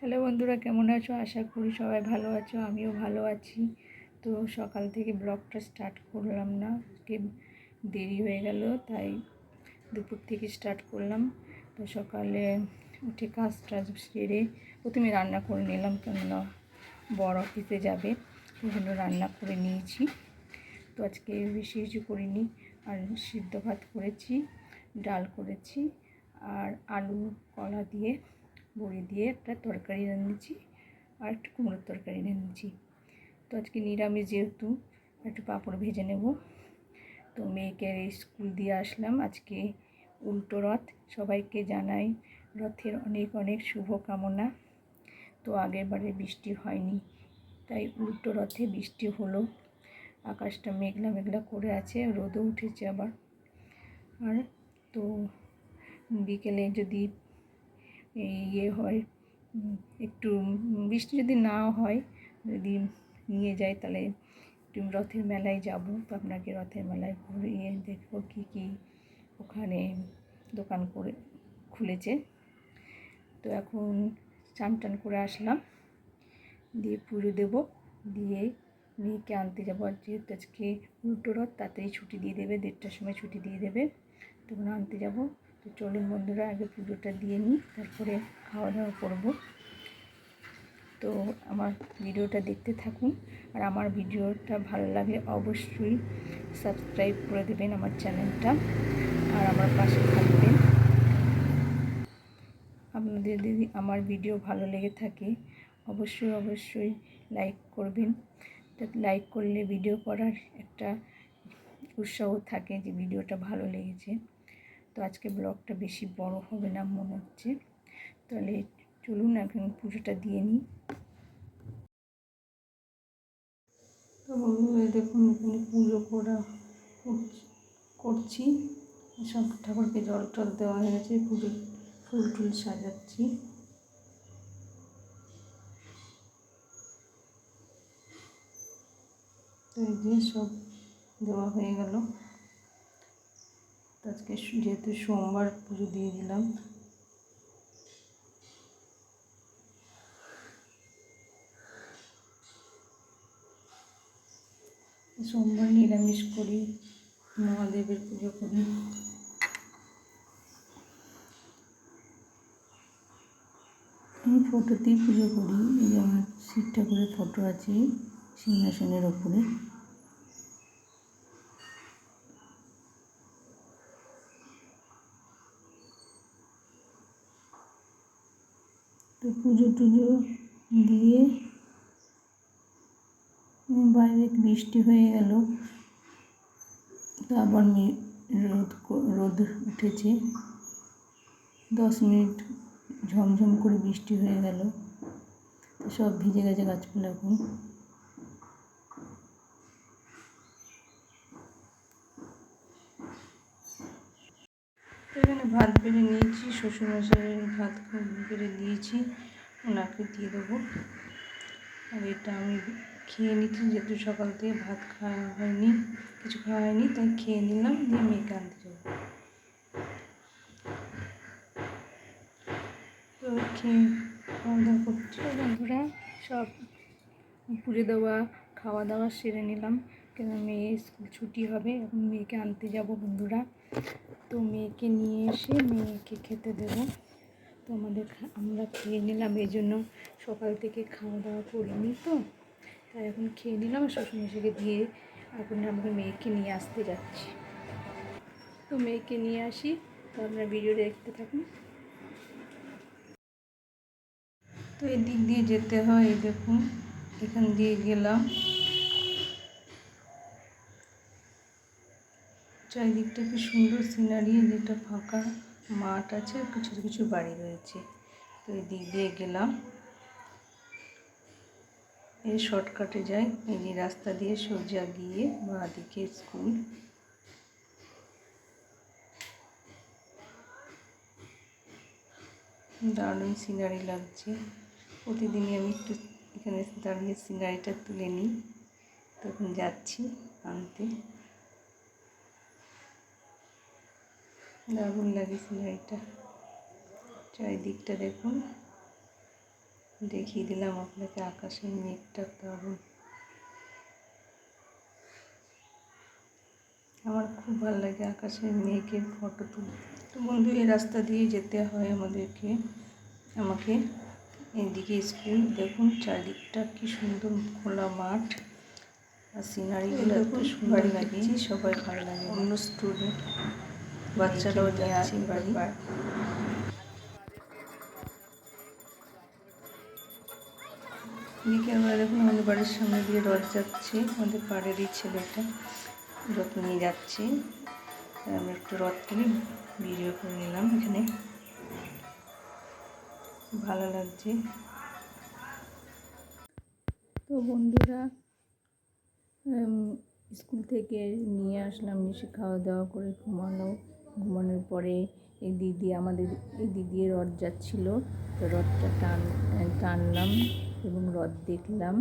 Hello বন্ধুরা, কেমন আছো? আশা করি সবাই ভালো আছো, আমিও ভালো আছি। তো সকাল থেকে ব্লগটা স্টার্ট করলাম না, আজকে দেরি হয়ে গেল, তাই দুপুর থেকে স্টার্ট করলাম। তো সকালে উঠে কাজ টাজ সেরে প্রথমে রান্না করে নিলাম, কেননা বড় অফিসে যাবে, ওই জন্য রান্না করে নিয়েছি। তো আজকে বেশি কিছু করিনি, আর সিদ্ধ ভাত করেছি, ডাল করেছি, আর আলু কলা দিয়ে বড়ি দিয়ে একটা তরকারি রান্নেছি, আর একটু কুমড়োর তরকারি রান্নেছি। তো আজকে নিরামিষ যেহেতু একটু পাঁপড় ভেজে নেব। তো মেয়েকে স্কুল দিয়ে আসলাম। আজকে উল্টো রথ, সবাইকে জানাই রথের অনেক অনেক শুভকামনা। তো আগের বারে বৃষ্টি হয়নি, তাই উল্টো রথে বৃষ্টি হলো। আকাশটা মেঘলা মেঘলা করে আছে, রোদও উঠেছে আবার। আর তো বিকেলে যদি ইয়ে হয়, একটু বৃষ্টি যদি না হয়, যদি নিয়ে যায়, তাহলে একটু রথের মেলায় যাব। তো আপনাকে রথের মেলায় ঘুরিয়ে দেখব কী কী ওখানে দোকান করে খুলেছে। তো এখন চান টান করে আসলাম, দিয়ে পুজো দেব, দিয়ে মেয়েকে আনতে যাবো। আর যেহেতু আজকে উল্টো রথ, তাড়াতাড়ি ছুটি দিয়ে দেবে, 1:30টার সময় ছুটি দিয়ে দেবে, তখন আনতে যাব। তো চলুন বন্ধুরা, আগে পুজোটা দিয়ে নিই, তারপরে খাওয়া দাওয়া করব। তো আমার ভিডিওটা দেখতে থাকুন, আর আমার ভিডিওটা ভালো লাগলে অবশ্যই সাবস্ক্রাইব করে দেবেন আমার চ্যানেলটা, আর আমার পাশে থাকবেন। আপনাদের যদি আমার ভিডিও ভালো লেগে থাকে, অবশ্যই লাইক করবেন। লাইক করলে ভিডিও করার একটা উৎসাহ থাকে যে ভিডিওটা ভালো লেগেছে। তো আজকে ব্লগটা বেশি বড় হবে না মনে হচ্ছে, তাহলে চলুন এখন পুজোটা দিয়ে নিই। তো বন্ধুরা দেখুন, এখানে পুজো করছি, সব ঠাকুরকে জল টল দেওয়া হয়ে গেছে, পুজোর ফুল টুল সাজাচ্ছি। তো এই যে সব দেওয়া হয়ে গেল। তো আজকে যেহেতু সোমবার, পুজো দিয়ে দিলাম। সোমবার নিরামিষ করি, মহাদেবের পুজো করি। আমি ফটোতেই পুজো করি। এই যে আমার শিব ঠাকুরের ফটো আছে সিংহাসনের ওপরে। তো পুজো টুজো দিয়ে বাইরে বৃষ্টি হয়ে গেল, তো আবার রোদ উঠেছে। 10 মিনিট ঝমঝম করে বৃষ্টি হয়ে গেল, তো সব ভিজে গেছে গাছপালা এখন। এখানে ভাত বেড়ে নিয়েছি, শ্বশুরমশাইয়ের ভাত বেড়ে দিয়েছি, ওনাকে দিয়ে দেবো। আর এটা আমি খেয়ে নিচ্ছি, যেহেতু সকাল থেকে ভাত খাওয়া হয়নি, কিছু খাওয়া হয়নি, তাই খেয়ে নিলাম, দিয়ে মেয়েকে আনতে যাবো। তো খেয়ে খাওয়া দাওয়া করছি। বন্ধুরা সব পুজো দেওয়া খাওয়া দাওয়া সেরে নিলাম, কেন মেয়ে স্কুল ছুটি হবে, এখন মেয়েকে আনতে যাব বন্ধুরা। তো মেয়েকে নিয়ে এসে মেয়েকে খেতে দেবো। তো আমরা খেয়ে নিলাম, এই জন্য সকাল থেকে খাওয়া দাওয়া করিনি, তো তাই এখন খেয়ে নিলাম। শ্বশুরমশাইকে দিয়ে এখন আমরা মেয়েকে নিয়ে আসতে যাচ্ছি। তো মেয়েকে নিয়ে আসি, তো আপনারা ভিডিও দেখতে থাকুন। তো এদিক দিয়ে যেতে হয়, এই দেখুন এখান দিয়ে গেলাম। চারিদিকটা কি সুন্দর সিনারি, যেটা ফাঁকা মাঠ আছে, কিছু কিছু বাড়ি রয়েছে। তো এই দিক দিয়ে গেলাম, এই শর্টকাটে যাই, এই যে রাস্তা দিয়ে সোজা গিয়ে বাঁ দিকে স্কুল। দারুণ সিনারি লাগছে। প্রতিদিনই আমি একটু এখানে দাঁড়িয়ে সিনারিটা তুলে নিই, তখন যাচ্ছি আনতে। দারুণ লাগে সিনারিটা, চারিদিকটা দেখুন। দেখিয়ে দিলাম আপনাকে আকাশের মেঘটা দারুণ। আমার খুব ভালো লাগে আকাশের মেঘের ফটো তুলতে। তো বন্ধু, এই রাস্তা দিয়ে যেতে হয় আমাকে এইদিকে স্কুল। দেখুন চারিদিকটা কি সুন্দর খোলা মাঠ, আর সিনারিগুলো এত সুন্দর লাগছে, সবাই ভালো লাগে। অন্য স্টুডেন্ট বাচ্চারাও যাচ্ছে বাড়ি। বিকেলবেলা দেখুন আমাদের বাড়ির সামনে দিয়ে রথ যাচ্ছে। আমাদের পাড়েরই ছেলেটা রথ নিয়ে যাচ্ছে। আমি একটু রথ থেকে ভিডিও করে নিলাম। এখানে ভালো লাগছে। তো বন্ধুরা, স্কুল থেকে নিয়ে আসলাম, এসে খাওয়া দাওয়া করে ঘুমানোর পরে এই দিদি রথ যাচ্ছিল। তো রথটা টানলাম এবং রথ দেখলাম।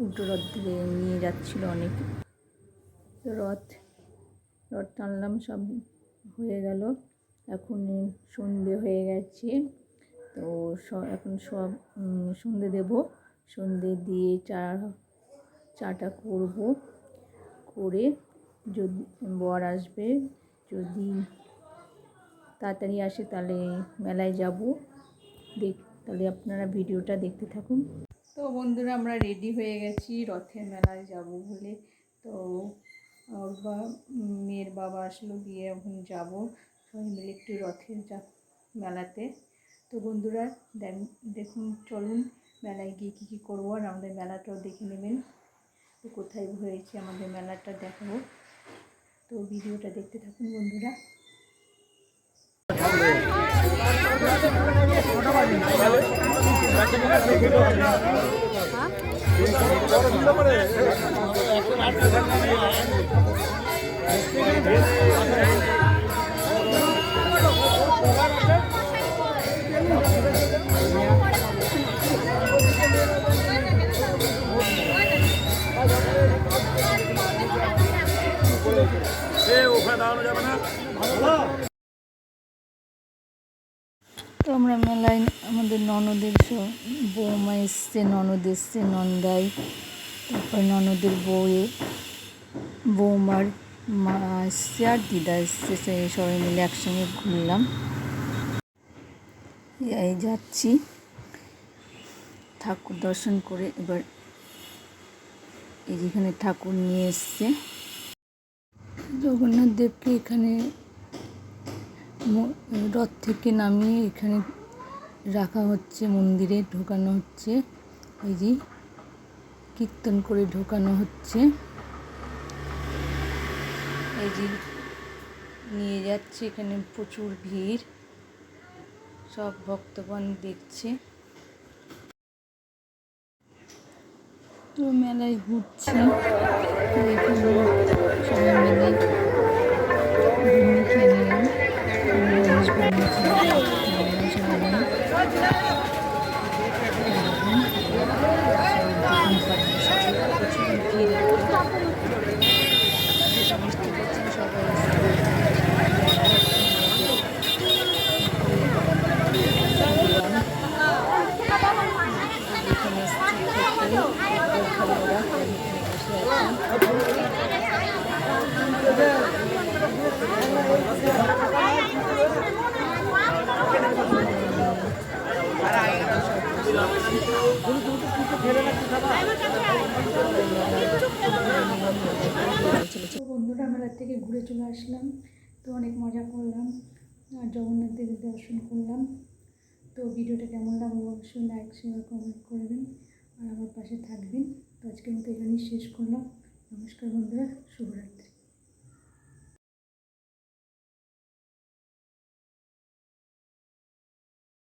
উল্টো রথ দিয়ে নিয়ে যাচ্ছিল অনেকে। তো রথ টানলাম, সব হয়ে গেল। এখন সন্ধে হয়ে গেছে। তো এখন সব সন্ধে দেব। সন্ধে দিয়ে চাটা করব, করে যদি বর আসবে, যদি তাড়াতাড়ি আসে তাহলে মেলায় যাব। তাহলে আপনারা ভিডিওটা দেখতে থাকুন। তো বন্ধুরা, আমরা রেডি হয়ে গেছি রথের মেলায় যাব বলে। তো ওর মেয়ের বাবা আসলো, গিয়ে এখন যাব সবাই মিলে একটু রথের মেলাতে। তো বন্ধুরা দেখুন, চলুন মেলায় গিয়ে কী করবো, আর আমাদের মেলাটাও দেখে নেবেন। তো কোথায় হয়েছে আমাদের মেলাটা দেখাবো। তো ভিডিওটা দেখতে থাকুন বন্ধুরা। তো আমরা মেলায় আমাদের ননদের বৌমা এসছে, ননদ এসছে, নন্দাই, তারপর ননদের বৌমার মা এসছে আর দিদা এসছে। সবাই মিলে একসঙ্গে ঘুরলাম। এই যাচ্ছি ঠাকুর দর্শন করে। এবার এই যেখানে ঠাকুর নিয়ে এসছে জগন্নাথ দেবকে, এখানে রথ থেকে নামিয়ে এখানে রাখা হচ্ছে, মন্দিরে ঢোকানো হচ্ছে। এই যে কীর্তন করে ঢোকানো হচ্ছে। এই যে নিয়ে যাচ্ছে, এখানে প্রচুর ভিড়, সব ভক্তগণ দেখছে। তো মেলায় ঘুরছে, সবাই মিলে ঘুমিয়ে খেয়ে নিলাম। বন্ধুরা, মেলা থেকে ঘুরে চলে আসলাম। তো অনেক মজা করলাম আর জগন্নাথ দেবের দর্শন করলাম। তো ভিডিওটা কেমন লাগলো অবশ্যই লাইক শেয়ার কমেন্ট করবেন আর আমার পাশে থাকবেন। তো আজকের মতো এখানেই শেষ করলাম। নমস্কার বন্ধুরা, শুভরাত্রি।